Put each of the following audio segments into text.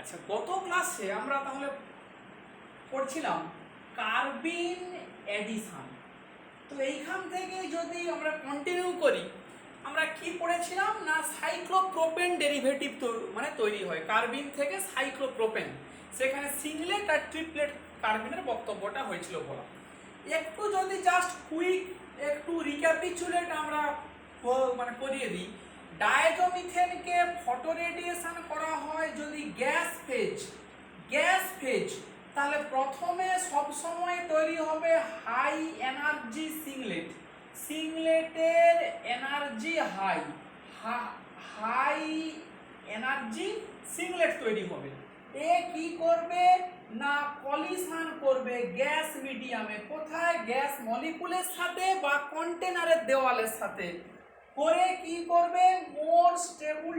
আচ্ছা, গত ক্লাসে আমরা তাহলে পড়ছিলাম কার্বিন অ্যাডিশন। তো এইখান থেকে যদি আমরা কন্টিনিউ করি, আমরা কি পড়েছিলাম না সাইক্লোপ্রোপেন ডেরিভেটিভ তৈরি হয় কার্বিন থেকে সাইক্লোপ্রোপেন। সেখানে সিংলেট আর ট্রিপলেট কার্বিনের বক্তব্যটা হয়েছিল বলা। একটু যদি জাস্ট কুইক একটু রিক্যাপিচুলেট আমরা করিয়ে দিই, ডায়াজোমিথেনকে ফটো রেডিয়েশন করা হয় যদি গ্যাস ফেজ, তাহলে প্রথমে সবসময় তৈরি হবে হাই এনার্জি সিংলেটের এনার্জি হাই এনার্জি সিংলেট তৈরি হবে। এ কি করবে না কলিশন করবে গ্যাস মিডিয়ামে, কোথায়? গ্যাস মলিকুলের সাথে বা কন্টেনারের দেওয়ালের সাথে করে কি করবে মোর স্টেবল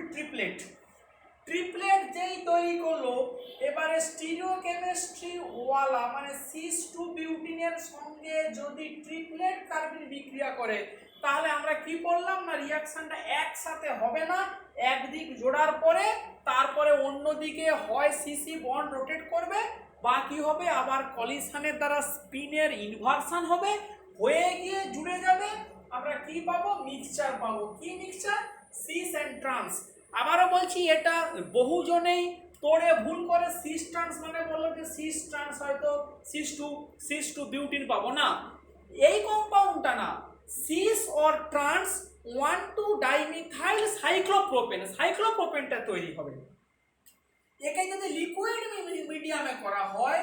ট্রিপলেট যেই তৈরি করলো, এবারে স্টিরিওকেমিস্ট্রি ওয়ালা মানে সিস টু বিউটিনের সঙ্গে যদি ট্রিপলেট কার্বিন বিক্রিয়া করে, তাহলে আমরা কি বললাম না রিয়াকশনটা একসাথে হবে না, একদিক জোড়ার পরে তারপরে অন্যদিকে হয় সিসি বন্ড রোটেট করবে বা কি হবে আবার কলিশনের দ্বারা স্পিনের ইনভার্সন হবে, হয়ে গিয়ে জুড়ে যাবে। আমরা কি পাবো? মিক্সচার পাবো। কি মিক্সচার? Cis and trans. আবারও বলছি, এটা বহুজনেই তোড়ে ভুল করে সিস ট্রান্স মানে বললো যে সিস ট্রান্স হয়তো সিস টু বিউটিন পাবো না, এই কম্পাউন্ডটা না, সিস অর ট্রান্স 1,2-ডাইমিথাইল সাইক্লোপ্রোপেনটা তৈরি হবে। একে যদি লিকুইড মিডিয়ামে করা হয়,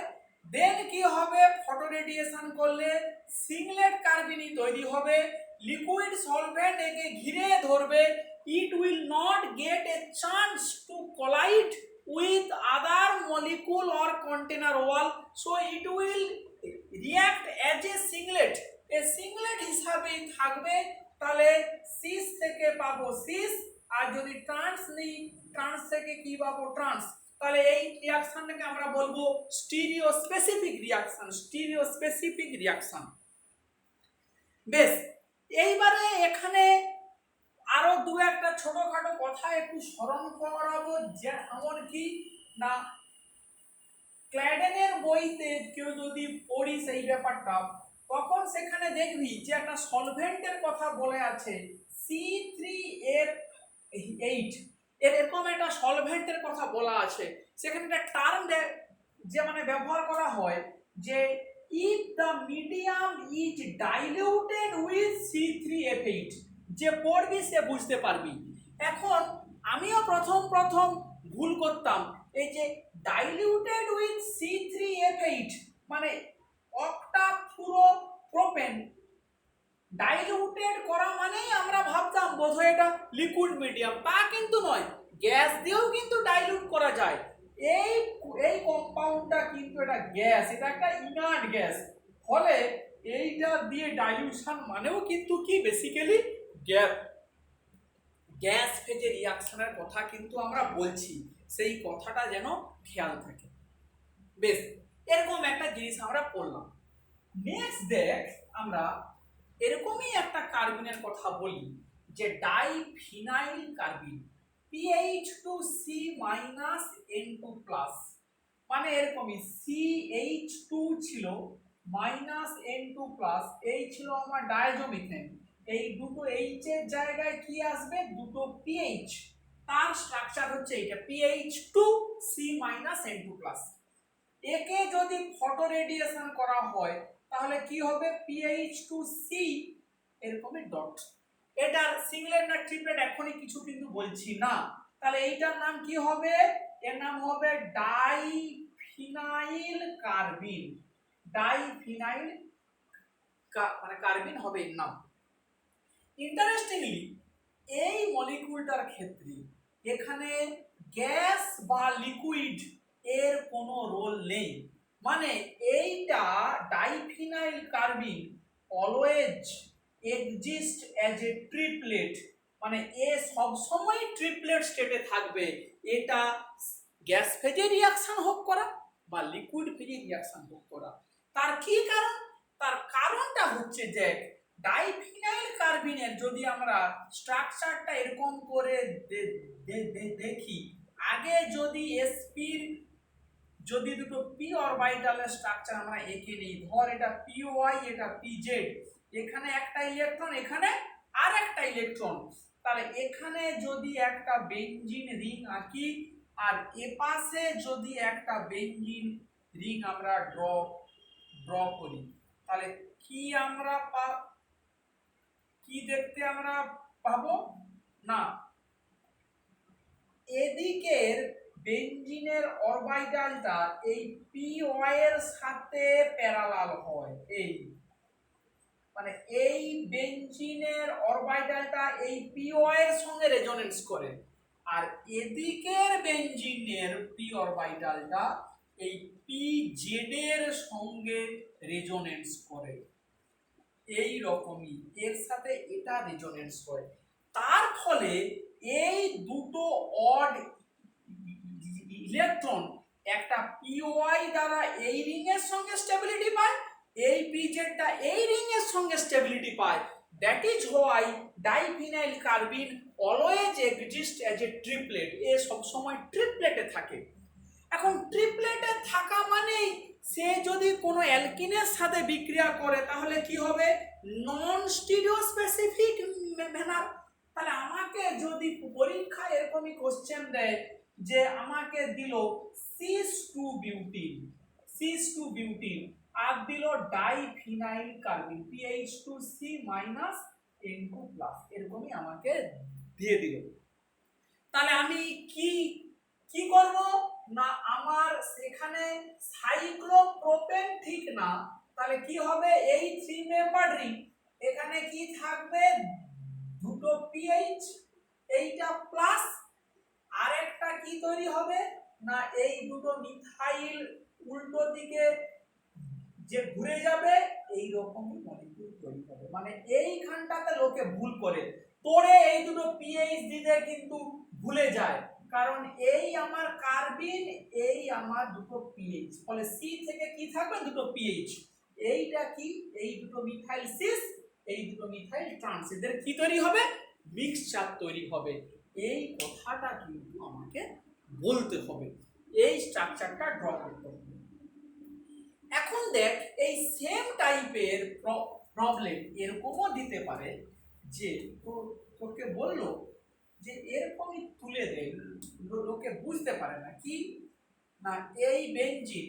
দেন কি হবে? ফটো রেডিয়েশন করলে সিংলেট কার্বিনই তৈরি হবে। লিকুইড সলভেন্ট একে ঘিরে ধরবে, it will not get a chance to collide with other molecule or container wall, so it will react as a singlet হিসাবে থাকবে। তাহলে সিস থেকে পাবো সিস, আর যদি ট্রান্স নিই ট্রান্স থেকে কি পাবো? ট্রান্স। তাহলে এই রিঅ্যাকশনটাকে আমরা বলবো স্টিরিও স্পেসিফিক রিঅ্যাকশন। বেশ, এইবারে এখানে আরো দু একটা ছোটখাটো কথা একটু স্মরণ করাবো, যেমন কি না ক্ল্যাডেনের বইতে কেউ যদি পড়িস এই ব্যাপারটা, তখন সেখানে দেখবি যে একটা সলভেন্টের কথা বলে আছে C3H, এরকম একটা সলভেন্টের কথা বলা আছে। সেখানে একটা টার্ম যে মানে ব্যবহার করা হয় যে if the medium is diluted with C3H, যে পড়বি সে বুঝতে পারবি। এখন আমিও প্রথম ভুল করতাম, এই যে ডাইলিউটেড উইথ C3H মানে অক্টাফ্লুরোপ্রোপেন ডাইলিউটেড করা মানেই আমরা ভাবতাম বোধহয় এটা লিকুইড মিডিয়াম, তা কিন্তু নয়, গ্যাস দিয়েও কিন্তু ডাইলিউট করা যায়। এই কম্পাউন্ডটা কিন্তু এটা গ্যাস, এটা একটা ইনার্ট গ্যাস, ফলে এইটা দিয়ে ডাইলিউশন মানেও কিন্তু কি বেসিক্যালি গ্যাস ফেজে রিঅ্যাকশনের কথা কিন্তু আমরা বলছি, সেই কথাটা যেন খেয়াল থাকে। বেশ, এরকম একটা জিনিস আমরা পড়লাম। নেক্সট দেখ আমরা এরকমই একটা কার্বিনের কথা বলি, যে ডাইফিনাইল কার্বিন PH2C-N2+, মানে এরকমই CH2 ছিল -N2+, এই ছিল আমার ডায়াজোমিথেন, এই দুটো এইচ এর জায়গায় কি আসবে? দুটো PH, তার স্ট্রাকচার হচ্ছে এইটা PH2C-N2+। একে যদি ফটো রেডিয়েশন করা হয় তাহলে কি হবে? PH2C এরকমই ডট। এটার সিংলেট না ট্রিপলেট এখনই কিছু কিন্তু বলছি না। তাহলে এইটার নাম কি হবে? এর নাম হবে ডাইফিনাইল কার্বিন। ডাইফিনাইল মানে কার্বিন হবে এর নাম। ইন্টারেস্টিংলি এই মলিকিউলটার ক্ষেত্রে এখানে গ্যাস বা লিকুইড এর কোনো রোল নেই, মানে এইটা diphenyl carbene always exist as a triplet, মানে এ সবসময় ট্রিপলেট স্টেটে থাকবে। এটা গ্যাস ফেজে রিঅ্যাকশন হোক করা বা লিকুইড ফেজে রিঅ্যাকশন হোক করা। তার কি কারণ? তার কারণটা হচ্ছে যে ডাইফিনাইল কার্বিনের যদি আমরা স্ট্রাকচারটা এরকম করে দেখি, আগে যদি sp-র যদি দুটো p অরবিটালের স্ট্রাকচার আমরা এঁকে নিই, ধর এটা py এটা pz, এখানে একটা ইলেকট্রন এখানে আর একটা ইলেকট্রন, তাহলে এখানে যদি একটা বেনজিন রিং আঁকি আর এপাশে যদি একটা বেনজিন রিং আমরা ড্র করি, তাহলে কি আমরা কি দেখতে আমরা পাবো না এদিকের বেনজিনের অরবিটালটা এই পি এর সাথে প্যারালাল হয়, এই মানে এই বেনজিনের অরবিটালটা এই পি এর সঙ্গে রেজোনেন্স করে, আর এদিকের বেনজিনের পি অরবিটালটা এই পি জেড এর সঙ্গে রেজোনেন্স করে, এই রকমই এর সাথে এটা রেজোনেন্স করে। তার ফলে এই দুটো অড ইলেকট্রন একটা পিওয়াই দ্বারা এই রিং এর সঙ্গে স্টেবিলিটি পায়, এই পিজেডটা এই রিং এর সঙ্গে স্টেবিলিটি পায়। That is why diphenyl carbene always exist as a triplet, এ সব সময় ট্রিপলেটে থাকে। এখন ট্রিপলেটে থাকা মানেই সে যদি কোনো অ্যালকিনের সাথে বিক্রিয়া করে তাহলে কি হবে, নন স্টিরিও স্পেসিফিক ম্যানার। তাহলে আমাকে যদি পরীক্ষায় এরকমই কোশ্চেন দেয় যে আমাকে দিল সিস টু বিউটিন আর দিল ডাইফিনাইল কার্বিন PH2C N2+, এরকমই আমাকে দিয়ে দিল, তাহলে আমি কি কি করব না, আমার সেখানে সাইক্লোপ্রোপেন ঠিক না, তাহলে কি হবে এই 3 মেম্বার রিং, এখানে কি থাকবে দুটো পিএইচ, এইটা প্লাস, আর একটা কি তৈরি হবে না এই দুটো মিথাইল উল্টো দিকে যে ঘুরে যাবে এই রকমই মলিকিউল তৈরি হবে। মানে এইখানটাতে লোকে ভুল করে পড়ে এই দুটো পিএইচ দিতে কিন্তু ভুলে যায়, কারণ এই আমার কার্বিন এই আমার দুটো পিএইচ, ফলে সি থেকে কি থাকবে দুটো পিএইচ, এইটা কি এই দুটো মিথাইল সিস এই দুটো মিথাইল ট্রান্স, এদের কি তৈরি হবে মিক্সচার তৈরি হবে। এই কথাটা কিন্তু আমাকে বলতে হবে, এই স্ট্রাকচারটা ড্র করতে হবে। এখন দেখ এই সেম টাইপের প্রবলেম এরকমও দিতে পারে যে তোকে বললো যে এরকমই তুলে দেয়, লোকে বুঝতে পারে না কি না এই বেনজিন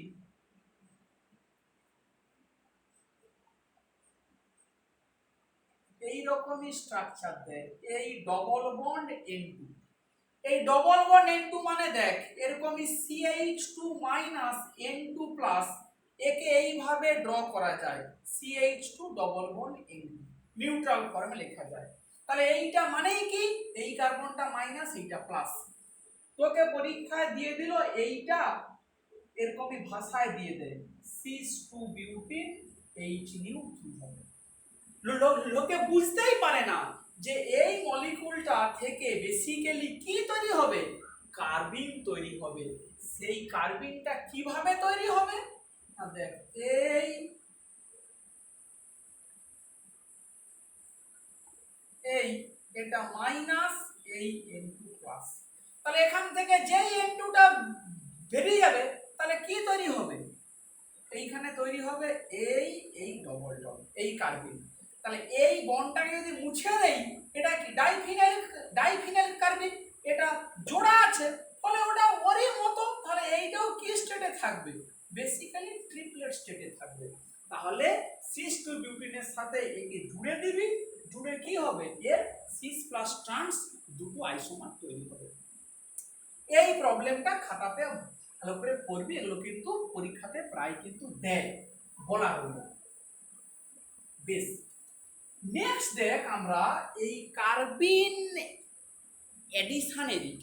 এই রকমই স্ট্রাকচার দেয়, এই ডবল বন্ড N2, এই ডবল বন্ড N2 মানে দেখ এরকমই CH2 N2+, একে এইভাবে ড্র করা যায় CH2 double bond N2, neutral ফর্মে লেখা যায়। তাহলে এইটা মানেই কি এই কার্বনটা মাইনাস এইটা প্লাস, তোকে পরীক্ষায় দিয়ে দিল এইটা এরকমই ভাষায় দিয়ে দেয় cis2-বিউটিন H-3 হবে। লোকে বুঝতেই পারে না যে এই মলিকুলটা থেকে বেসিক্যালি কি তৈরি হবে, কার্বিন তৈরি হবে। সেই কার্বিনটা কিভাবে তৈরি হবে না দেখ এই এটা মাইনাস এই N2+, তাহলে এখান থেকে যেই N2টা বেরিয়ে যাবে তাহলে কি তৈরি হবে, এইখানে তৈরি হবে এই ডবল ডবল এই কার্বিন। তাহলে এই বন্ডটাকে যদি মুছে দেই এটা কি ডাইফিনাইল কার্বিন, এটা জোড়া আছে ফলে ওটা ওরই মতো, তাহলে এইটাও কি স্টেটে থাকবে বেসিক্যালি ট্রিপলেট স্টেটে থাকবে। তাহলে সিস টু বিউটিনের সাথে একে জুড়ে দিবি, জুড়ে কি হবে এর সিস প্লাস ট্রান্স দুটো আইসোমার তৈরি হবে। এই প্রবলেমটা খাতাতে ভালো করে পড়বি, এগুলো কিন্তু পরীক্ষাতে প্রায় কিন্তু দেয়, বলা হলো। বেশ, নেক্সট দেখ আমরা এই কার্বিন এডিশনেরই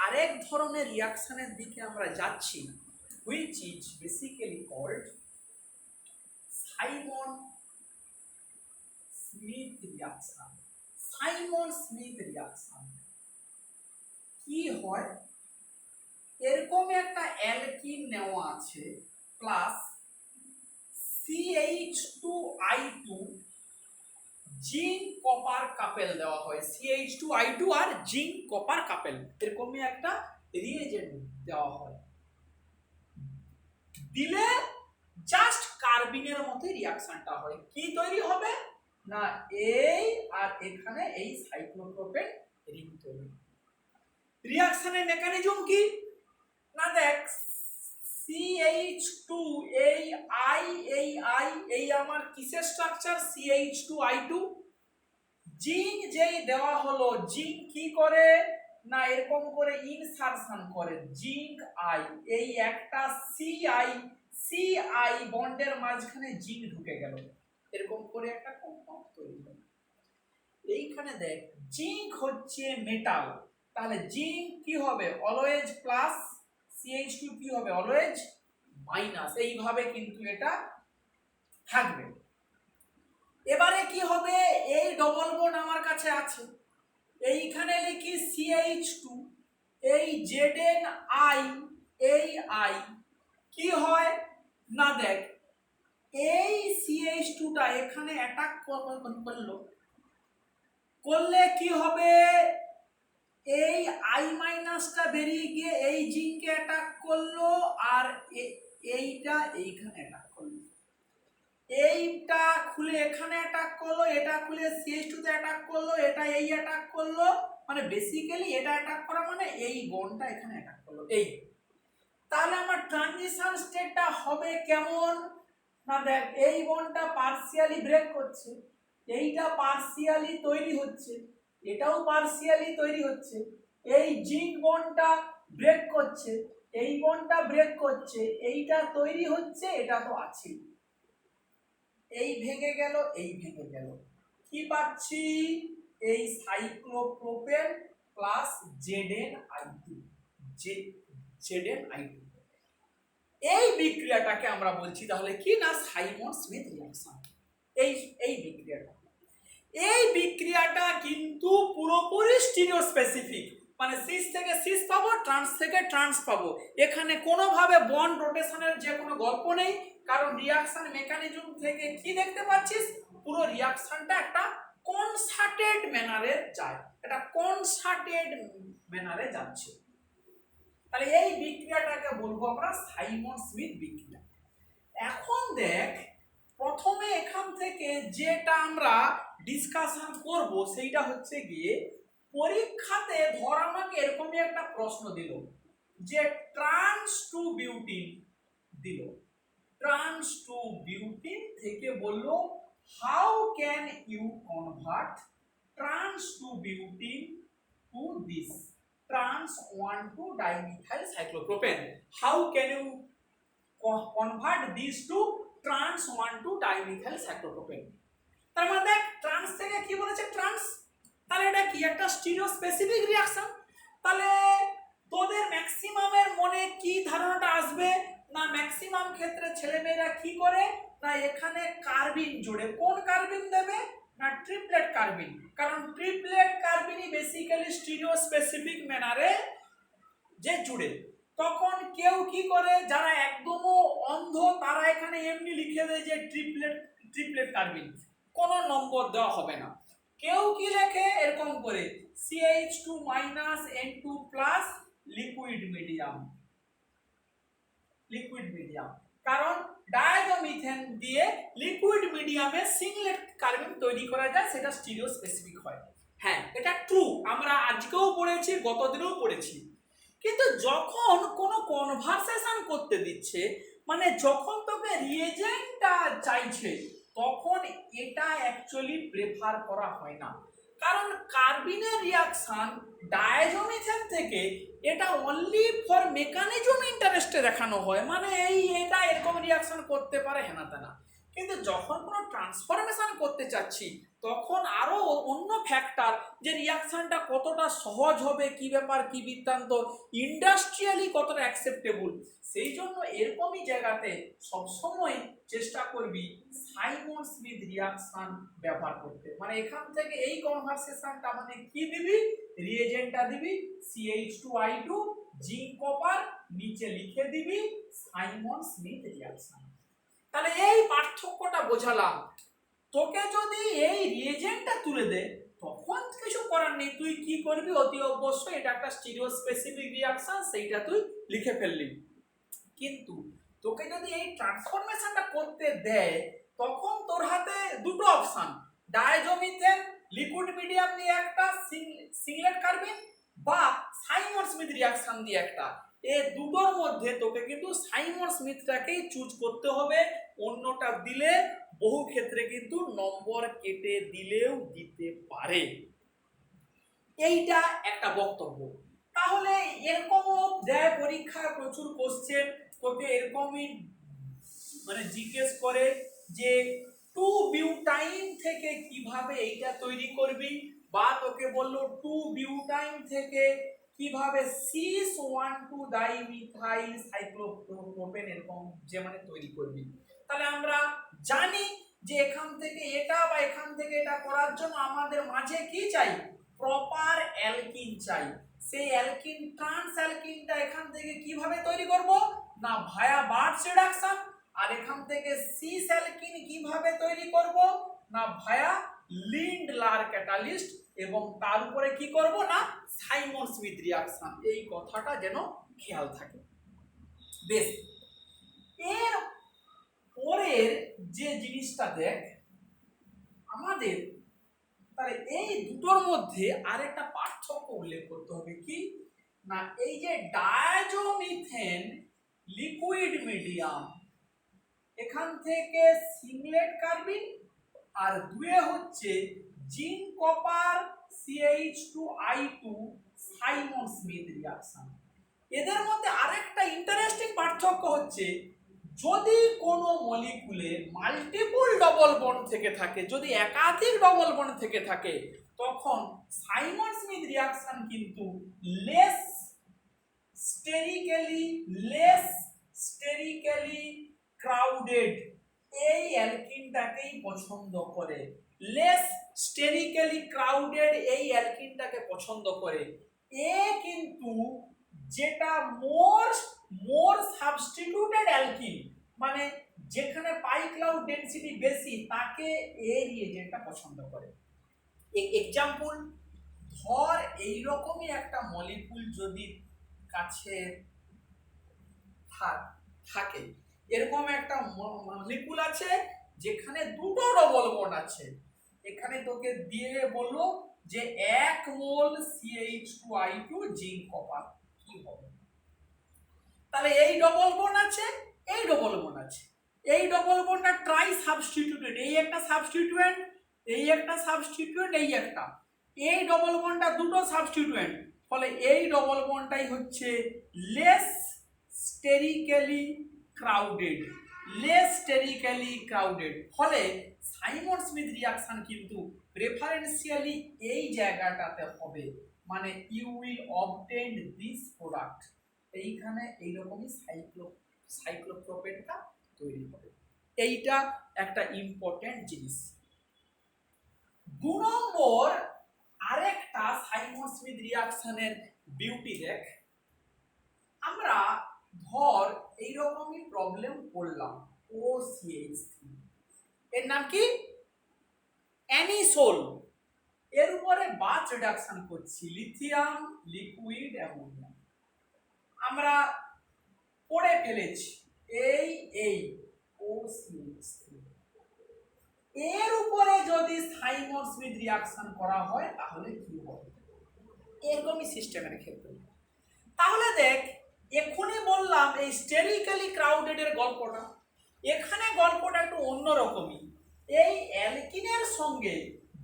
আরেক ধরনের রিয়াকশনের দিকে আমরা যাচ্ছি, which is basically called Simon-Smith reaction. Simon-Smith reaction কি হয়, এরকম একটা অ্যালকিন নেওয়া আছে plus CH2I2 zinc copper couple দেওয়া হয়, CH2I2 আর জিঙ্ক কপার কাপেল এরকমই একটা রিয়েজেন্ট দেওয়া হয়, দিলে জাস্ট কার্বিনের মতোই রিয়াকশনটা হয়। কি তৈরি হবে না এই আর এখানে এই সাইক্লোপ্রোপেন রিং তৈরি। রিয়াকশনের মেকানিজম কি না দেখ CH2 এই এই আমার কিসের স্ট্রাকচার CH2I2, জিঙ্ক যেই দেওয়া হলো জিঙ্ক কি করে না এরকম করে ইনসারশন করে জিঙ্ক আই, এই একটা সিআই বন্ডের মাঝখানে জিঙ্ক ঢুকে গেল, এরকম করে একটা কম্পাউন্ড তৈরি হলো। এইখানে দেখ জিঙ্ক হচ্ছে মেটাল, তাহলে জিঙ্ক কি হবে অলওয়েজ প্লাস, CH2 কি হবে অলওয়েজ মাইনাস, এইভাবে কিন্তু এটা থাকবে। এবারে কি হবে এই ডবল বন্ড আমার কাছে আছে, এইখানে লিখি CH2 এই ZnI এই I কি হয় না দেখ এই CH2টা এখানে অ্যাটাক করলো, করলে কি হবে এই I মাইনাসটা বেরিয়ে গিয়ে এই জিঙ্ককে অ্যাটাক করলো আর এইটা এইখানে অ্যাটাক করলো, এইটা খুলে এখানে অ্যাটাক করলো, এটা খুলে CH2 তে অ্যাটাক করলো, এটা এই অ্যাটাক করলো, মানে বেসিক্যালি এটা অ্যাটাক করা মানে এই বন্ডটা এখানে অ্যাটাক করলো এই। তাহলে আমার ট্রানজিশন স্টেটটা হবে কেমন না দেখ এই বন্ডটা পার্সিয়ালি ব্রেক করছে, এইটা পার্সিয়ালি তৈরি হচ্ছে, এটাও পার্সিয়ালি তৈরি হচ্ছে, এই জিঙ্ক বন্ডটা ব্রেক করছে, এই বন্ডটা ব্রেক করছে, এইটা তৈরি হচ্ছে, এটা তো আছে, এই ভেঙে গেল এই ভেঙে গেল, কি পাচ্ছি এই সাইক্লোপ্রোপেন প্লাস ZnI2 ZnI2। এই বিক্রিয়াটাকে আমরা বলছি তাহলে কি না সাইমন স্মিথ রিঅ্যাকশন। এই বিক্রিয়াটা, এই বিক্রিয়াটা কিন্তু পুরোপুরি স্টিরিও স্পেসিফিক, মানে সিস থেকে সিস পাবো, ট্রান্স থেকে ট্রান্স পাবো, এখানে কোনোভাবে বন্ড রোটেশনের যে কোনো গল্প নেই, কারণ রিঅ্যাকশন মেকানিজম থেকে কি দেখতে পাচ্ছিস পুরো রিঅ্যাকশনটা একটা কনসার্টেড ম্যানারে যায়, এটা কনসার্টেড ম্যানারে যাচ্ছে। তাহলে এই বিক্রিয়াটাকে বলবো আমরা সাইমন স্মিথ বিক্রিয়া। এখন দেখ প্রথমে এখান থেকে যেটা আমরা ডিসকাশন করব সেইটা হচ্ছে গিয়ে পরীক্ষাতে ধর আমাকে এরকমই একটা প্রশ্ন দিল যে ট্রান্স টু বিউটিন দিল, ট্রান্স টু বিউটিন থেকে বলল how can you convert trans two butene to this trans 1 to dimethyl cyclopropane, how can you convert these to trans 1 to dimethyl cyclopropane। তার মানে দেখ ট্রান্স থেকে কি বলেছে ট্রান্স, তাহলে এটা কি একটা স্টিরিও স্পেসিফিক রিঅ্যাকশন। তাহলে তোদের ম্যাক্সিমামের মনে কি ধারণাটা আসবে না ম্যাক্সিমাম ক্ষেত্রে ছেলেমেয়েরা কি করে না এখানে কার্বিন জোড়ে, কোন কার্বিন দেবে না ট্রিপলেট কার্বিন, কারণ ট্রিপলেট কার্বিনই বেসিক্যালি স্টিরিও স্পেসিফিক ম্যানারে যে জুড়ে। তখন কেউ কি করে যারা একদমও অন্ধ তারা এখানে এমনি লিখে দেয় যে ট্রিপলেট কার্বিন, কোনো নম্বর দেওয়া হবে না। কেউ কি লেখে এরকম করে CH2 N2 লিকুইড মিডিয়াম, কারণ ডায়াজোমিথেন দিয়ে লিকুইড মিডিয়ামে সিংলেট কার্বিন তৈরি করা যায়, সেটা স্টিরিও স্পেসিফিক হয়। হ্যাঁ এটা ট্রু, আমরা আজকেও পড়েছি গত দিনেও পড়েছি। কিন্তু যখন কোনো কনভারসেশন করতে দিচ্ছে মানে যখন তোকে রিয়েজেন্টটা চাইছে তখন এটা অ্যাকচুয়ালি প্রেফার করা হয় না, কারণ কার্বিনের রিঅ্যাকশন ডায়াজোমিথেন থেকে এটা অনলি ফর মেকানিজম ইন্টারেস্টে দেখানো হয়, মানে এটা এরকম রিঅ্যাকশন করতে পারে হেনা তেনা। কিন্তু যখন কোনো ট্রান্সফরমেশন করতে চাচ্ছি তখন আরো অন্য ফ্যাক্টর যে রিঅ্যাকশনটা কতটা সহজ হবে, কি ব্যাপার কি বৃত্তান্ত, ইন্ডাস্ট্রিয়ালি কতটা অ্যাকসেপ্টেবল, সেই জন্য এরকমই জায়গাতে সবসময় চেষ্টা করবি সাইমন স্মিথ রিঅ্যাকশন ব্যবহার করতে। মানে এখান থেকে এই কনভারসেশনটা মানে কি দিবি, রিয়েজেন্টটা দিবি CH2I2 জিঙ্ক কপার, নিচে লিখে দিবি সাইমন স্মিথ রিঅ্যাকশন। তাহলে এই পার্থক্যটা বোঝালাম। তোকে যদি এই রিয়েজেন্টটা তুলে দে তখন কিছু করার নেই, তুই কি করবি অতি অবশ্যই এটা একটা স্টিরিও স্পেসিফিক রিঅ্যাকশন, সেইটা তুই লিখে ফেললি। কিন্তু তোকে যদি এই ট্রান্সফরমেশনটা করতে দেয় তখন তোর হাতে দুটো অপশন, ডায়াজোমিথেন লিকুইড মিডিয়াম দিয়ে একটা, সিংলেট কার্বিন বা সাইমন স্মিথ রিঅ্যাকশন দিয়ে একটা। এই দুটোর মধ্যে তোকে কিন্তু সাইমন স্মিথটাকেই চুজ করতে হবে, অন্যটা দিলে বহু ক্ষেত্রে কিন্তু নম্বর কেটে দিলেও দিতে পারে। এইটা একটা বক্তব্য। তাহলে এরকমও দেয় পরীক্ষায় প্রচুর কোশ্চেন, তোকে এরকমই মানে জিজ্ঞেস করে যে 2 বিউটাইন থেকে কিভাবে এইটা তৈরি করবি, বা তোকে বললো 2 বিউটাইন থেকে কিভাবে সিস 1,2 ডাইমিথাইল সাইক্লোপ্রোপেন এরকম যে মানে তৈরি করবি। তাহলে আমরা জানি যে এখান থেকে এটা বা এখান থেকে এটা করার জন্য আমাদের মাঝে কি চাই, প্রপার অ্যালকিন চাই। সেই অ্যালকিন ট্রান্স অ্যালকিনটা এখান থেকে কিভাবে তৈরি করব না ভায়া বার্চ রিডাকশন, আর এখান থেকে সিস অ্যালকিন কিভাবে তৈরি করব না ভায়া লিন্ডলার ক্যাটালিস্ট, এবং তার উপরে কি করব না সাইমন স্মিথ রিঅ্যাকশন। এই কথাটা যেন খেয়াল থাকে। বেশ, এর পরের যে জিনিসটা দেখ আমাদের, তাহলে এই দুটোর মধ্যে আরেকটা পার্থক্য উল্লেখ করতে হবে কি না, এই যে ডায়াজোমিথেন লিকুইড মিডিয়াম এখান থেকে সিংলেট কার্বিন, আর দুয়ে হচ্ছে zinc copper CH2I2 Simon Smith reaction. এদের মধ্যে আরেকটা ইন্টারেস্টিং পার্থক্য হচ্ছে যদি কোনো মলিকুলে মাল্টিপল ডবল বন্ড থেকে থাকে, যদি একাধিক ডবল বন্ড থেকে থাকে, তখন সাইমন স্মিথ রিঅ্যাকশন কিন্তু লেস স্টেরিক্যালি ক্রাউডেড এই অ্যালকিনটাকেই পছন্দ করে, লেস স্টেরিক্যালি ক্রাউডেড এই অ্যালকিনটাকে পছন্দ করে। এ কিন্তু যেটা মোর সাবস্টিটিউটেড অ্যালকিন, মানে যেখানে পাই ক্লাউড ডেনসিটি বেশি তাকে এ রিয়েজেন্টটা পছন্দ করে। এক্সাম্পল, ধর এইরকমই একটা মলিকুল যদি কাছে থাকে, এরকম একটা মলিকুল আছে যেখানে দুটো ডবল বন্ড আছে, এখানে তোকে দিয়ে বললো যে 1 মোল CH2I2 জিঙ্ক কপার, কি হবে? তাহলে এই ডবল বন্ড আছে, এই ডবল বন্ড আছে, এই ডবল বন্ডটা ট্রাই সাবস্টিটিউটেড, এই একটা সাবস্টিটিউয়েন্ট, এই একটা সাবস্টিটিউয়েন্ট, এই একটা, এই ডবল বন্ডটা দুটো সাবস্টিটিউয়েন্ট, ফলে এই ডবল বন্ডটাই হচ্ছে লেস স্টেরিক্যালি ক্রাউডেড, ফলে সাইমন স্মিথ রিঅ্যাকশন কিন্তু প্রেফারেন্সিয়ালি এই জায়গাটাতে হবে, মানে you will obtain this product, এইখানে এইরকমই সাইক্লোপ্রোপেনটা তৈরি হবে। এইটা একটা ইম্পর্টেন্ট জিনিস। 2 নম্বর আরেকটা সাইমন স্মিথ রিঅ্যাকশনের বিউটি দেখ, আমরা ধর এইরকমই প্রবলেম করলাম, OCH3 এর নাম কি অ্যানিসোল, এর উপরে বাচ রিডাকশন করছি লিথিয়াম লিকুইড অ্যামোনিয়া, আমরা পড়ে ফেলেছি এই OCH3, এর উপরে যদি সাইমন স্মিথ রিঅ্যাকশন করা হয় তাহলে কি হবে, এরকমই সিস্টেমের ক্ষেত্রে। তাহলে দেখ এখনই বললাম এই স্টেরিক্যালি ক্রাউডেড এর গল্পটা, এখানে গল্পটা একটু অন্যরকমই। এই অ্যালকিনের সঙ্গে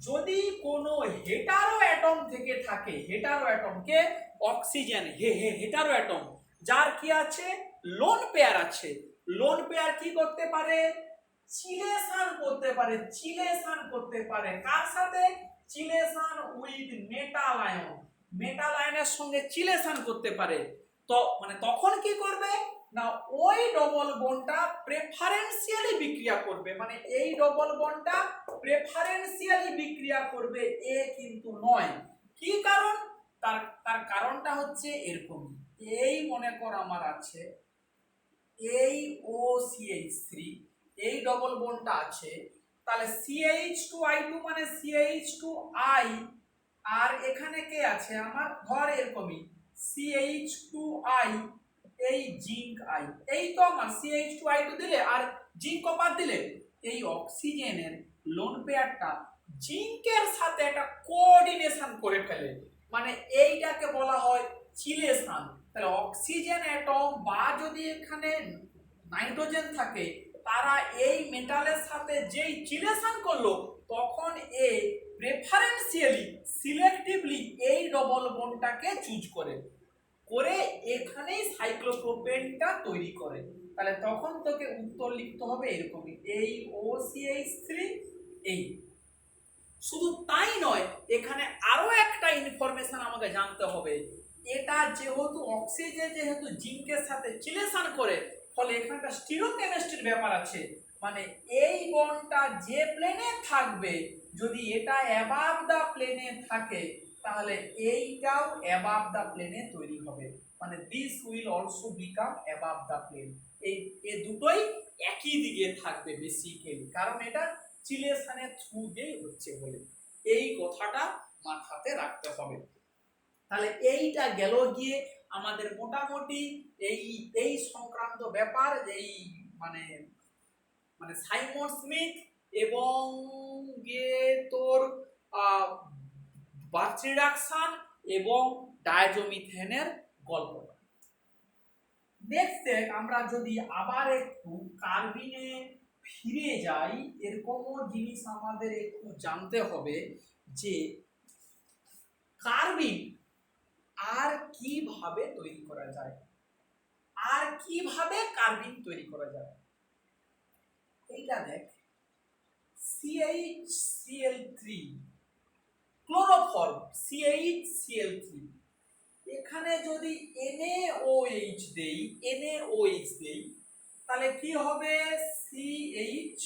যদি কোনো হেটারো অ্যাটম থেকে থাকে, হেটারো অ্যাটমকে অক্সিজেন হেটারো অ্যাটম যার কি আছে লোন পেয়ার আছে, লোন পেয়ার কি করতে পারে, চিলেশন করতে পারে কার সাথে, chelation with metal ion, metal আয়নের সঙ্গে চিলেশন করতে পারে। তো মানে তখন কি করবে না ওই ডবল বন্ডটা প্রেফারেন্সিয়ালি বিক্রিয়া করবে, মানে এই ডবল বন্ডটা প্রেফারেন্সিয়ালি বিক্রিয়া করবে, এ কিন্তু নয়। কি কারণ, তার কারণটা হচ্ছে এরকম, এই মনে কর আমার আছে এই OCH3, এই ডবল বন্ডটা আছে, তাহলে CH2I2 মানে CH2I, আর এখানে কে আছে আমার, ধর এরকমই CH2I, এই জিঙ্ক আই, এই তো আমার CH2I2 দিলে আর জিঙ্ক কপার দিলে এই অক্সিজেনের লোন পেয়ারটা জিঙ্কের সাথে একটা কোঅর্ডিনেশন করে ফেলে, মানে এইটাকে বলা হয় চিলেশন। তাহলে অক্সিজেন অ্যাটম বা যদি এখানে নাইট্রোজেন থাকে, তারা এই মেটালের সাথে যেই চিলেশন করলো, তখন এ প্রেফারেন্সিয়ালি সিলেক্টিভলি এই ডবল বন্ডটাকে চুজ করে এখানেই সাইক্লোপ্রোপেনটা তৈরি করে। তাহলে তখন তোকে উত্তর লিখতে হবে এরকমই, এই OCH3 এই। শুধু তাই নয়, এখানে আরো একটা ইনফরমেশন আমাকে জানতে হবে, এটা যেহেতু অক্সিজেন যেহেতু জিঙ্কের সাথে চিলেশন করে, ফলে এখানটা স্টিরিওকেমিস্ট্রির ব্যাপার আছে, মানে এই বন্ডটা যে প্লেনে থাকবে, যদি এটা অ্যাবাভ দা প্লেনে থাকে, তাহলে এইটাও অ্যাবাভ দা প্লেনে তৈরি হবে, মানে this will also become above the plane. এই দুটোই একই দিকে থাকবে বেসিক্যালি, কারণ এটা চিলেশনের থ্রু দিয়েই হচ্ছে বলে, এই কথাটা মাথাতে রাখতে হবে। তাহলে এইটা গেল গিয়ে আমাদের মোটামুটি এই এই সংক্রান্ত ব্যাপার, এই মানে মানে সাইমন স্মিথ এবং গিয়ে তোর বার্চ রিডাকশন এবং ডায়াজোমিথেনের গল্পটা। নেক্সট আমরা যদি আবার একটু কার্বিনে ফিরে যাই, এরকমও জিনিস আমাদের একটু জানতে হবে যে কার্বিন আর কিভাবে তৈরি করা যায়, আর কিভাবে কার্বিন তৈরি করা যায়। এইটা দেখ, CHCl3 ক্লোরোফর্ম, CHCl3, এখানে যদি NaOH দেই, NaOH দেই, তাহলে কি হবে, CH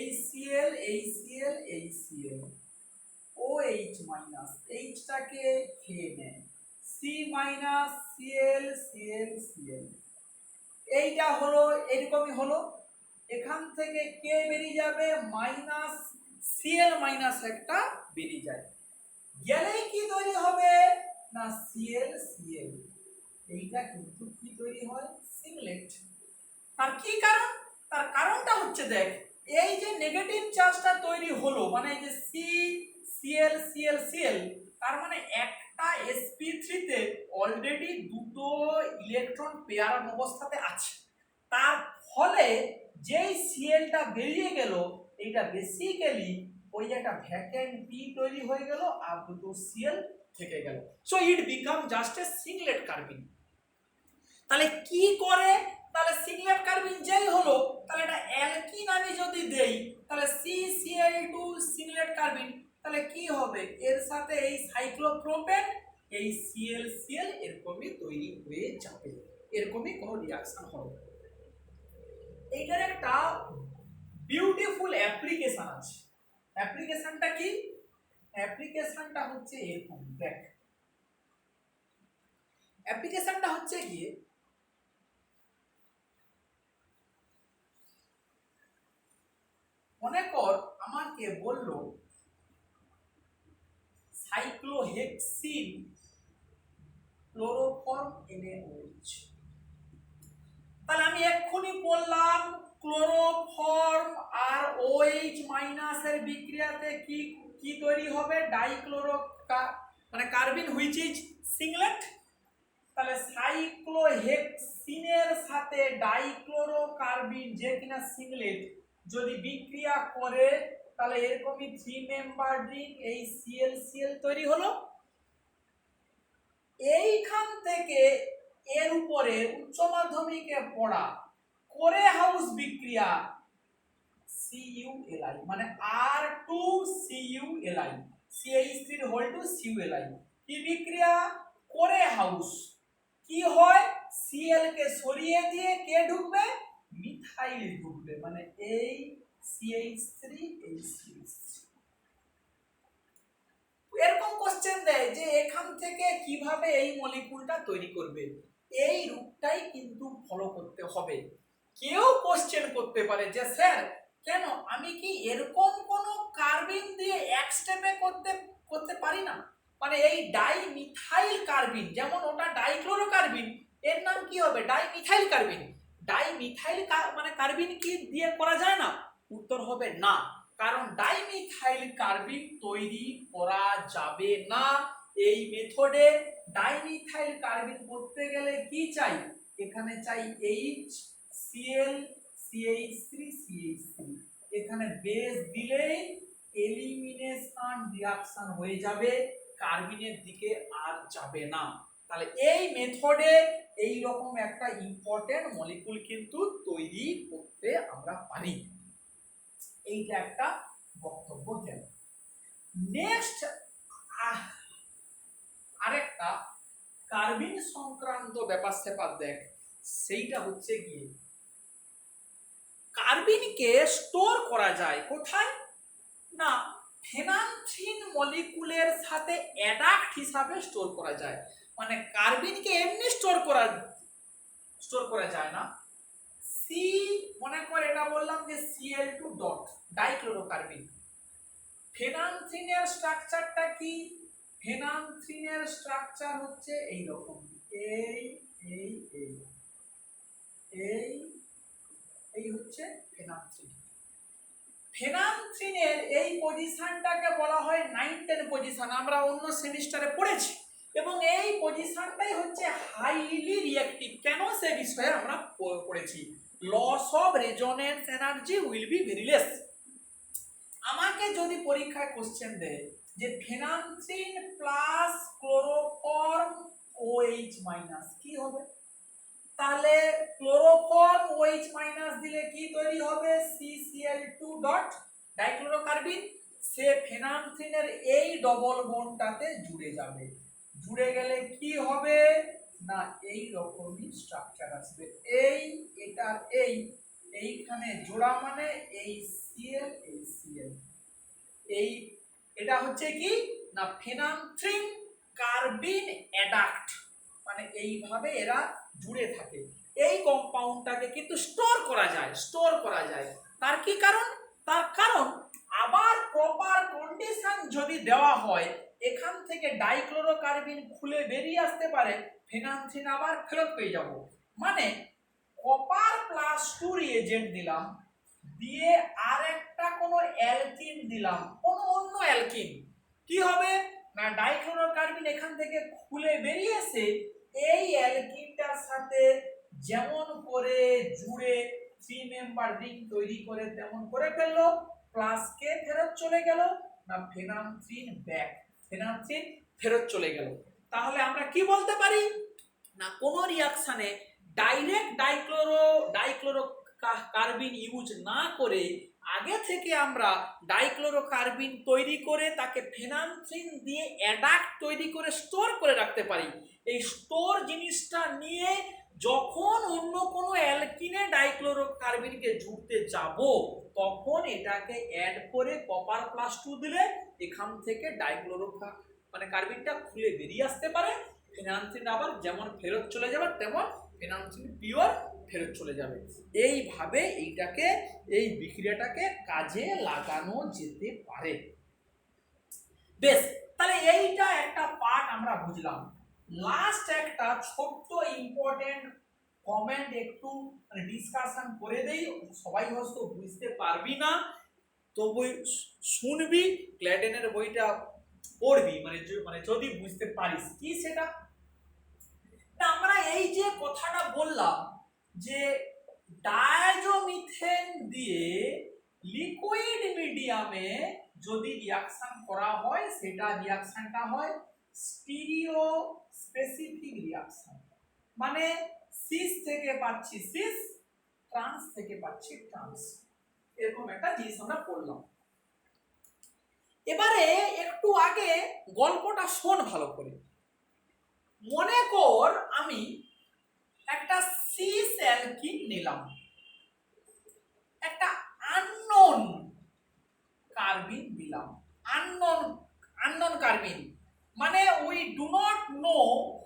HCl HCl HCl, OH minus, এইচটাকে খেয়ে নেয়, C minus Cl Cl Cl, এইটা হলো এরকমই হলো। এখান থেকে কে বেরিয়ে যাবে, মাইনাস Cl মাইনাস একটা বেরিয়ে যায়, গেলেই কি তৈরি হবে না Cl Cl, এইটা কিন্তু কি তৈরি হয়, সিংলেট। তার কি কারণ, তার কারণটা হচ্ছে দেখ, এই যে নেগেটিভ চার্জটা তৈরি হলো, মানে এই যে Cl Cl Cl, তার মানে একটা sp3 তে অলরেডি দুটো ইলেকট্রন পেয়ার অবস্থাতে আছে, তার ফলে যেই Clটা বেরিয়ে গেল, এইটা বেসিক্যালি ওই একটা ভ্যাকেন্ট পি তৈরি হয়ে গেল আর দুটো Cl থেকে গেল, so it become just a সিংলেট কার্বিন। তাহলে কি করে, তাহলে সিংলেট কার্বিন যেই হলো, তাহলে এটা অ্যালকিন আমি যদি দেই, তাহলে CCl2 সিংলেট কার্বিন, তাহলে কি হবে, এর সাথে এই সাইক্লোপ্রোপেন, এই ClCl এরকমই তৈরি হয়ে যাবে, এরকমই কোনো রিঅ্যাকশন হবে। এইটার একটা বিউটিফুল অ্যাপ্লিকেশন আছে। অ্যাপ্লিকেশনটা কি, অ্যাপ্লিকেশনটা হচ্ছে এরকম, দেখ অ্যাপ্লিকেশনটা হচ্ছে গিয়ে, মনে কর আমাকে বলল সাইক্লোহেক্সিন ক্লোরোফর্ম NaOH, তাহলে আমি এক্ষুনি বললাম ক্লোরোফর্ম আর OH মাইনাসের বিক্রিয়াতে কি কি তৈরি হবে, ডাইক্লোরো মানে কার্বিন হুইচ ইজ সিংলেট। তাহলে সাইক্লোহেক্সিনের সাথে ডাইক্লোরোকার্বিন যে কিনা সিংলেট যদি বিক্রিয়া করে, তাহলে এরকমই 3 মেম্বার রিং, এই ClCl তৈরি হলো। এইখান থেকে এর উপরে উচ্চ মাধ্যমিকে পড়া করে হাউস বিক্রিয়া CuLi, মানে R2CuLi, CH3 কি বিক্রিয়া করে হাউস, কি হয়, Cl কে সরিয়ে দিয়ে কে ঢুকবে, মিথাইল ঢুকবে, মানে এই CH3 এই CH3। এরকম কোশ্চেন দেয় যে এখান থেকে কিভাবে এই মলিকুলটা তৈরি করবে, এই রূপটাই কিন্তু ফলো করতে হবে। কেউ কোশ্চেন করতে পারে যে স্যার কেন আমি কি এরকম কোন কার্বিন দিয়ে এক স্টেপে করতে করতে পারি না? মানে এই ডাইমিথাইল কার্বিন, যেমন ওটা ডাইক্লোরোকার্বিন, এর নাম কি হবে ডাইমিথাইল কার্বিন। ডাইমিথাইল মানে কার্বিন কি দিয়ে করা যায় না? উত্তর হবে না, কারণ ডাইমিথাইল কার্বিন তৈরি করা যাবে না এই মেথডে। ডাইমিথাইল কার্বিন করতে গেলে কি চাই? এখানে চাই HCl CH3 CH3, এখানে বেস দিলেই এলিমিনেশন রিঅ্যাকশন হয়ে যাবে, কার্বিনের দিকে আর যাবে না। তাহলে এই মেথডে এই রকম একটা ইম্পর্টেন্ট মলিকুল কিন্তু তৈরি করতে আমরা পারি। এইটা একটা বক্তব্য গেল। নেক্সট আরেকটা কার্বিন সংক্রান্ত ব্যাপার স্যাপার দেখ, সেইটা হচ্ছে কি কার্বিনকে স্টোর করা যায় কোথায় না, ফেনান্থ্রিন মলিকুলের সাথে অ্যাডাক্ট হিসাবে স্টোর করা যায়। মানে কার্বিনকে এমনি স্টোর করা যায় না। সি মনে করে এটা বললাম যে Cl2 ডট ডাইক্লোরোকার্বিন। ফেনান্থ্রিনের স্ট্রাকচারটা কি? ফেনান্থ্রিনের স্ট্রাকচার হচ্ছে এই রকম, এই এই এই এই এই হচ্ছে ফেনান্থ্রিন। ফেনান্থ্রিনের এই পজিশনটাকে বলা হয় 9-10 পজিশন, আমরা অন্য সেমিস্টারে পড়েছি, এবং এই পজিশনটাই হচ্ছে হাইলি রিঅ্যাক্টিভ। কেন সে বিষয়ে আমরা পড়েছি, loss of resonance energy will be very less. আমাকে যদি পরীক্ষায় কোশ্চেন দেয় যে phenanthrene plus chloroform OH minus কি হবে, তাহলে ক্লোরোফর্ম OH মাইনাস দিলে কি তৈরি হবে? CCl2 dot ডাইক্লোরোকার্বিন। সে ফেনান্থ্রিনের এই ডবল বন্ডটাতে জুড়ে যাবে, জুড়ে গেলে কি হবে না এই রকমই স্ট্রাকচার আসবে। এই এটা এইখানে জোড়া মানে এই Cl এই Cl, এই এটা হচ্ছে কি না ফেনান্থ্রিন কার্বিন অ্যাডাক্ট, মানে এইভাবে এরা জুড়ে থাকে। এই কম্পাউন্ডটাকে কিন্তু স্টোর করা যায়। তার কি কারণ? তার কারণ আবার প্রপার কন্ডিশন যদি দেওয়া হয়, এখান থেকে ডাইক্লোরোকার্বিন খুলে বেরিয়ে আসতে পারে, ফেনান্থ্রিন আবার ফেরত পেয়ে যাব। মানে কপার +2 রিএজেন্ট দিলাম, দিয়ে আর একটা কোনো অ্যালকিন দিলাম, কোনো অন্য অ্যালকিন, কি হবে না ডাইক্লোরোকার্বিন এখান থেকে খুলে বেরিয়ে এসে এই অ্যালকিনটার সাথে যেমন করে জুড়ে 3 মেম্বার রিং তৈরি করে তেমন করে ফেললো, প্লাস কে ফেরত চলে গেল না ফেনান্থ্রিন ব্যাক, ফেনান্থ্রিন ফেরত চলে গেল। তাহলে আমরা কি বলতে পারি না কোনো রিঅ্যাকশনে ডাইরেক্ট ডাইক্লোরো কার্বিন ইউজ না করে আগে থেকে আমরা ডাইক্লোরোকার্বিন তৈরি করে তাকে ফেনান্থ্রিন দিয়ে অ্যাডাক্ট তৈরি করে স্টোর করে রাখতে পারি। এই স্টোর জিনিসটা নিয়ে যখন অন্য কোনো অ্যালকিনে ডাইক্লোরোকার্বিনকে জুড়তে যাব, তখন এটাকে অ্যাড করে কপার +2 দিলে এখান থেকে মানে কার্বিনটা খুলে বেরিয়ে আসতে পারে, ফেনান্থ্রিন আবার যেমন ফেরত চলে যাবে তেমন ফেনান্থ্রিন পিওর ফেরত চলে যাবে। এইভাবে এই বিক্রিয়াটাকে কাজে লাগানো যেতে পারে। বেশ, তাহলে এইটা একটা পার্ট আমরা বুঝলাম। লাস্ট একটা ছোট্ট ইম্পর্টেন্ট কমেন্ট একটু ডিসকাশন করে দেই, সবাই হয়তো বুঝতে পারবি না, তবু শুনবি, ক্ল্যাডেনের বইটা পড়বি, মানে যদি বুঝতে পারিস কি সেটা। আমরা এই যে কথাটা বললাম যে ডায়াজোমিথেন দিয়ে লিকুইড মিডিয়ামে যদি রিঅ্যাকশন করা হয়, সেটা রিঅ্যাকশনটা হয় স্টিরিও স্পেসিফিক রিঅ্যাকশন, মানে সিস থেকে পাচ্ছি সিস, ট্রান্স থেকে পাচ্ছি ট্রান্স, এরকম একটা জিনিস আমরা পড়লাম। এবারে একটু আগে গল্পটা শোন ভালো করে। মনে কর আমি একটা সিস অ্যালকিন নিলাম, একটা আননোন কার্বিন দিলাম, আননোন কার্বিন মানে we do not know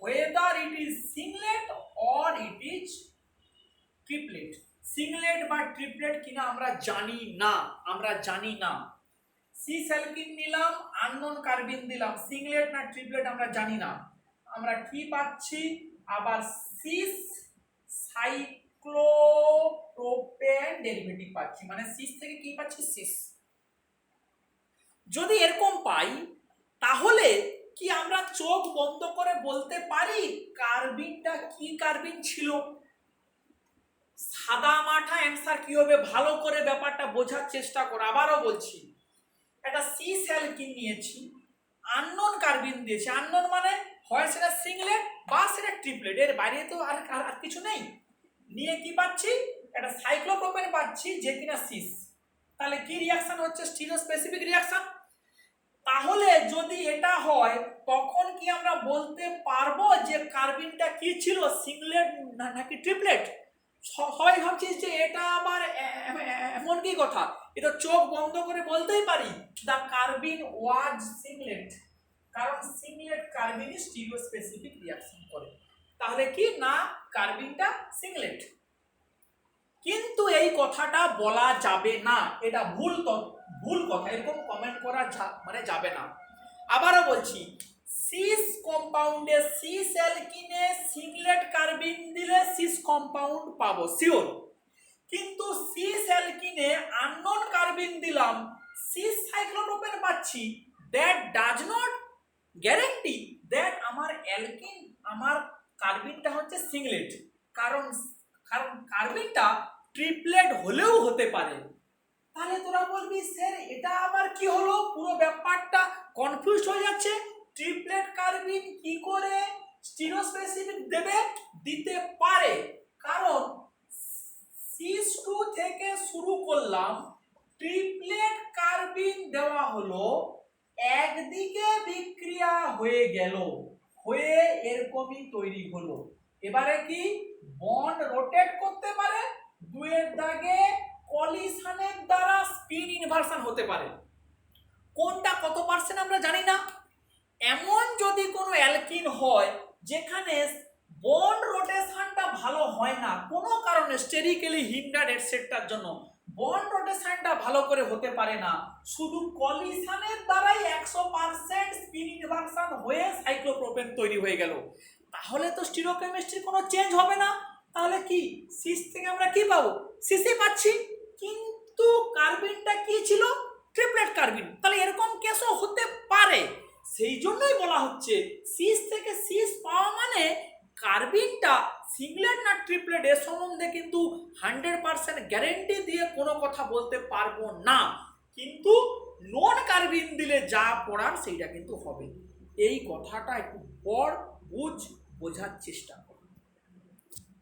whether it is singlet or it is triplet, সিংলেট বা ট্রিপলেট কিনা আমরা জানি না। সিস অ্যালকিন নিলাম, আননোন কার্বিন দিলাম, সিংলেট না ট্রিপলেট আমরা জানি না। আমরা কি পাচ্ছি? আবার সিস সাইক্লোপ্রোপেন ডেরিভেটিভ পাচ্ছি, মানে সিস থেকে কি পাচ্ছি? সিস। যদি এরকম পাই তাহলে কি আমরা চোখ বন্ধ করে বলতে পারি কার্বিনটা কি কার্বিন ছিল? সাদা মাঠা অ্যান্সার কি হবে? ভালো করে ব্যাপারটা বোঝার চেষ্টা করো। আবারও বলছি, একটা সিস অ্যালকিন নিয়েছি, আননোন কার্বিন দিয়েছি। আননোন মানে হয় সেটা সিংলেট বা সেটা ট্রিপলেট, এর বাইরে তো আর কিছু নেই। নিয়ে কি পাচ্ছি? একটা সাইক্লোপ্রোপেন পাচ্ছি যে কিনা সিস। তাহলে কি রিয়াকশন হচ্ছে? Stereo specific reaction. তাহলে যদি এটা হয় তখন কি আমরা বলতে পারবো যে কার্বিনটা কি ছিল, সিংলেট নাকি ট্রিপলেট? সবাই ভাবছিস যে এটা আবার এমন কি কথা, এটা চোখ বন্ধ করে বলতেই পারি দা কার্বিন ওয়াজ সিংলেট, কারণ সিংলেট কার্বিনই স্টিরিও স্পেসিফিক রিয়াকশন করে। তাহলে কি না, কার্বিনটা সিংলেট। কিন্তু এই কথাটা বলা যাবে না, এটা ভুল কথা, এরকম কমেন্ট করা মানে যাবে না। আবারও বলছি, সিস কম্পাউন্ডে সিস অ্যালকিনে সিংলেট কার্বিন দিলে সিস কম্পাউন্ড পাবো শিওর, কিন্তু সিস অ্যালকিনে আননোন কার্বিন দিলাম, সিস সাইক্লোপ্রোপেন পাচ্ছি, that does not guarantee that আমার অ্যালকিন, আমার কার্বিনটা হচ্ছে সিংলেট। কারণ কার্বিনটা ট্রিপলেট হলেও হতে পারে। তাহলে তোরা বলবি স্যার এটা আবার কি হলো, পুরো ব্যাপারটা কনফিউজ হয়ে যাচ্ছে। ট্রিপলেট কার্বিন কি করে স্টিরিও স্পেসিফিক দেবে? দিতে পারে, কারণ সিস2 থেকে শুরু করলাম, ট্রিপলেট কার্বিন দেওয়া হলো, একদিকে বিক্রিয়া হয়ে গেল, হয়ে এরকমই তৈরি হলো। এবারে কি বন্ড রোটেট করতে পারে, দুয়ের দাগে কলিশনের দ্বারা স্পিন ইনভার্সন হতে পারে। কোনটা কত পার্সেন্ট আমরা জানি না। এমন যদি কোনো অ্যালকিন হয় যেখানে বন্ড রোটেশনটা ভালো হয় না, কোনো কারণে স্টেরিক্যালি হিন্ডার এটসেট্রার জন্য বন্ড রোটেশনটা ভালো করে হতে পারে না, শুধু কলিশনের দ্বারাই 100% স্পিন ইনভার্সন হয়ে সাইক্লোপ্রোপেন তৈরি হয়ে গেল, তাহলে তো স্টিরিওকেমিস্ট্রির কোনো চেঞ্জ হবে না। তাহলে কি সিস থেকে আমরা কি পাবো? সিসই পাচ্ছি, কিন্তু কার্বিনটা কি ছিল? ট্রিপলেট কার্বিন। তাহলে এরকম কেসও হতে পারে, সেই জন্যই বলা হচ্ছে সিস থেকে সিস পাওয়া মানে কার্বিনটা সিংলেট না ট্রিপলেট এর সম্বন্ধে কিন্তু 100% গ্যারেন্টি দিয়ে কোনো কথা বলতে পারবো না, কিন্তু নন কার্বিন দিলে যা পড়ার সেইটা কিন্তু হবে। এই কথাটা একটু বোঝার চেষ্টা।